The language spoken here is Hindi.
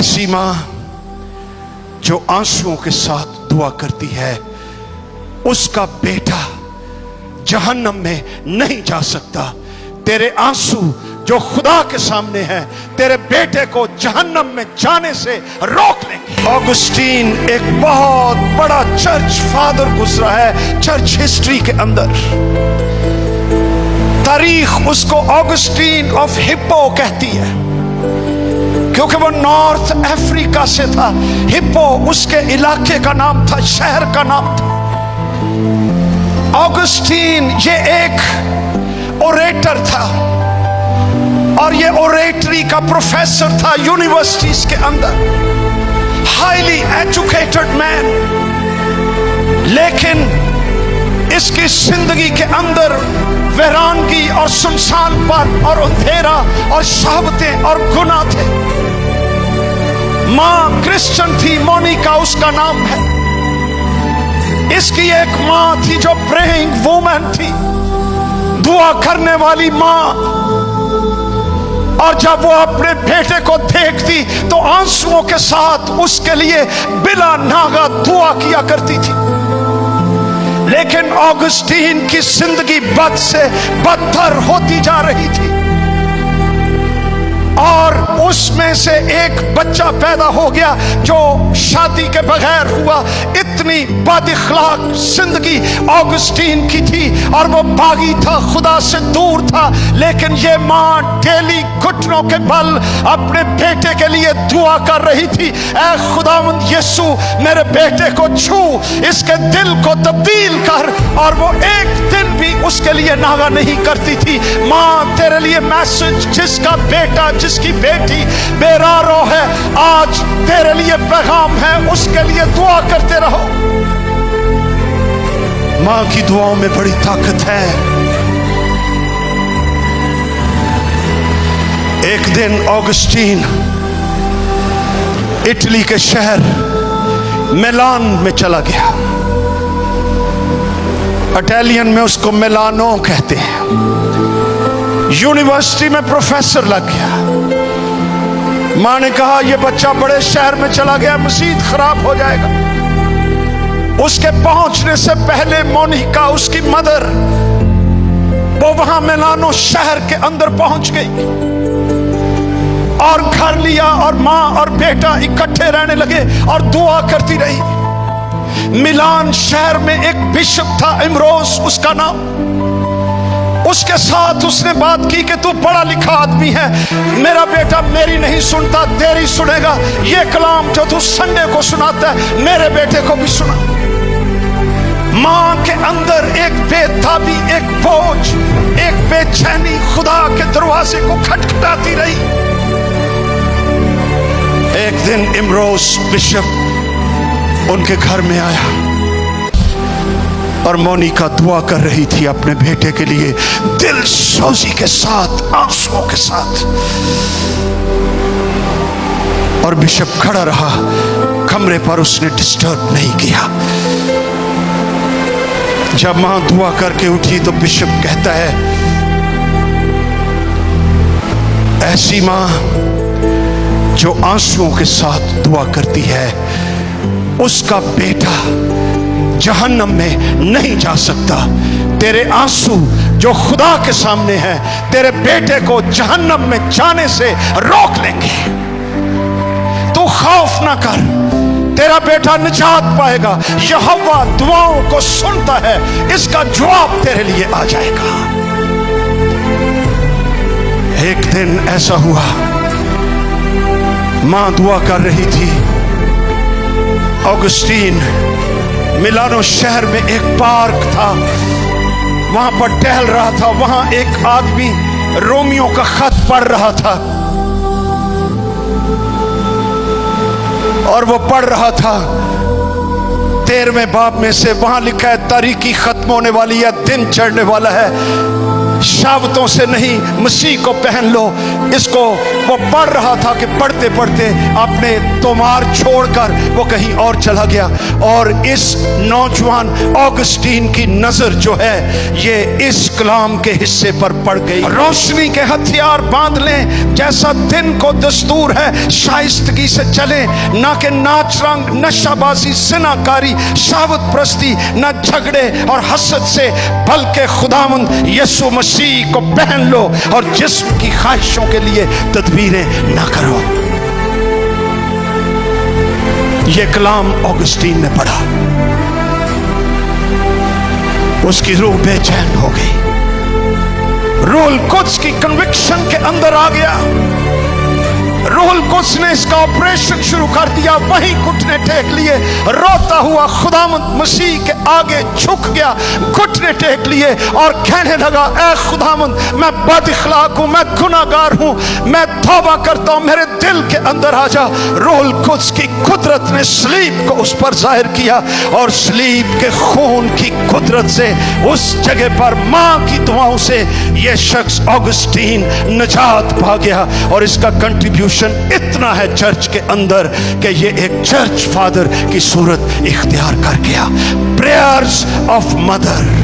ऐसी मां जो आंसुओं के साथ दुआ करती है, उसका बेटा जहन्नम में नहीं जा सकता। तेरे आंसू जो खुदा के सामने है, तेरे बेटे को जहन्नम में जाने से रोक लेंगे। ऑगस्टीन एक बहुत बड़ा चर्च फादर गुजरा है चर्च हिस्ट्री के अंदर। तारीख उसको ऑगस्टीन ऑफ हिप्पो कहती है, क्योंकि वो नॉर्थ अफ्रीका से था। हिप्पो उसके इलाके का नाम था, शहर का नाम था। ऑगस्टीन ये एक ओरेटर था और ये ओरेटरी का प्रोफेसर था यूनिवर्सिटीज के अंदर, हाईली एजुकेटेड मैन। लेकिन इसकी जिंदगी के अंदर वीरानगी और सुनसानपन और अंधेरा और शहावतें और गुनाह थे। मां क्रिश्चियन थी, मोनिका उसका नाम है। इसकी एक मां थी जो प्रेइंग वुमन थी, दुआ करने वाली मां। और जब वो अपने बेटे को देखती तो आंसुओं के साथ उसके लिए बिला नागा दुआ किया करती थी। लेकिन ऑगस्टीन की जिंदगी बद से बदतर होती जा रही थी और उसमें से एक बच्चा पैदा हो गया जो शादी के बगैर हुआ। इतनी बदअखलाक जिंदगी ऑगस्टीन की थी और वो बागी था, खुदा से दूर था। लेकिन ये मां डेली घुटनों के बल अपने बेटे के लिए दुआ कर रही थी, ऐ खुदावंद यीशु मेरे बेटे को छू, इसके दिल को तब्दील कर। और वो एक दिन भी उसके लिए नागा नहीं करती थी। मां तेरे लिए मैसेज, जिसका बेटा जिसकी बेटी बेरारो है, आज तेरे लिए पैगाम है, उसके लिए दुआ करते रहो। मां की दुआओं में बड़ी ताकत है। एक दिन ऑगस्टीन इटली के शहर मिलान में चला गया। इटालियन में उसको मिलानो कहते हैं। यूनिवर्सिटी में प्रोफेसर लग गया। मां ने कहा यह बच्चा बड़े शहर में चला गया, मसीद खराब हो जाएगा। उसके पहुंचने से पहले मोनिका उसकी मदर वो वहां मिलानो शहर के अंदर पहुंच गई और घर लिया और मां और बेटा इकट्ठे रहने लगे और दुआ करती रही। मिलान शहर में एक बिशप था, इमरोज उसका नाम। उसके साथ उसने बात की कि तू पढ़ा लिखा आदमी है, मेरा बेटा मेरी नहीं सुनता, तेरी सुनेगा। ये कलाम जो तू संडे को सुनाता है मेरे बेटे को भी सुना। मां के अंदर एक बेताबी, एक बोझ, एक बेचैनी खुदा के दरवाजे को खटखटाती रही। एक दिन इमरोज बिशप उनके घर में आया और मोनिका दुआ कर रही थी अपने बेटे के लिए, दिल सोजी के साथ, आंसुओं के साथ। और बिशप खड़ा रहा कमरे पर, उसने डिस्टर्ब नहीं किया। जब मां दुआ करके उठी तो बिशप कहता है, ऐसी मां जो आंसुओं के साथ दुआ करती है, उसका बेटा जहन्नम में नहीं जा सकता। तेरे आंसू जो खुदा के सामने है, तेरे बेटे को जहन्नम में जाने से रोक लेंगे। तू खौफ ना कर, तेरा बेटा निजात पाएगा। यहोवा दुआओं को सुनता है, इसका जवाब तेरे लिए आ जाएगा। एक दिन ऐसा हुआ, मां दुआ कर रही थी। ऑगस्टीन मिलानो शहर में एक पार्क था, वहां पर टहल रहा था। वहां एक आदमी रोमियो का खत पढ़ रहा था और वो पढ़ रहा था 13वें बाब में से, वहां लिखा है तारीकी खत्म होने वाली है, दिन चढ़ने वाला है। शावतों से नहीं, मसीह को पहन लो। इसको वो पढ़ रहा था कि पढ़ते पढ़ते अपने तोमार छोड़कर वो कहीं और चला गया, और इस नौजवान ऑगस्टीन की नजर जो है ये इस कलाम के हिस्से पर पड़ गई। रोशनी के हथियार बांध लें, जैसा दिन को दस्तूर है शाइस्तगी से चले, ना कि नाच रंग, नशाबाजी, ज़िनाकारी, शावत प्रस्ती, न झगड़े और हसद से, बल्कि खुदावंद यीशु मसीह को पहन लो और जिस्म की ख्वाहिशों के लिए तदबीरें ना करो। यह कलाम ऑगस्टीन ने पढ़ा, उसकी रूह बेचैन हो गई, रूहुल कुद्स की कन्विक्शन के अंदर आ गया। रूहुल कुद्स ने इसका ऑपरेशन शुरू कर दिया। वहीं घुटने टेक लिए, रोता हुआ खुदावंद मसीह के आगे झुक गया, घुटने टेक लिए और कहने लगा, ऐ खुदावंद, मैं बदअखलाक हूं, मैं गुनाहगार हूं, मैं तौबा करता हूं, मेरे दिल के अंदर आ जा। रूहुल कुद्स की कुदरत ने सलीब को उस पर जाहिर किया, और सलीब के खून की कुदरत से उस जगह पर मां की दुआओं से यह शख्स ऑगस्टीन निजात पा गया। और इसका कंट्रीब्यूशन इतना है चर्च के अंदर कि ये एक चर्च फादर की सूरत इख्तियार कर गया। Prayers of mother.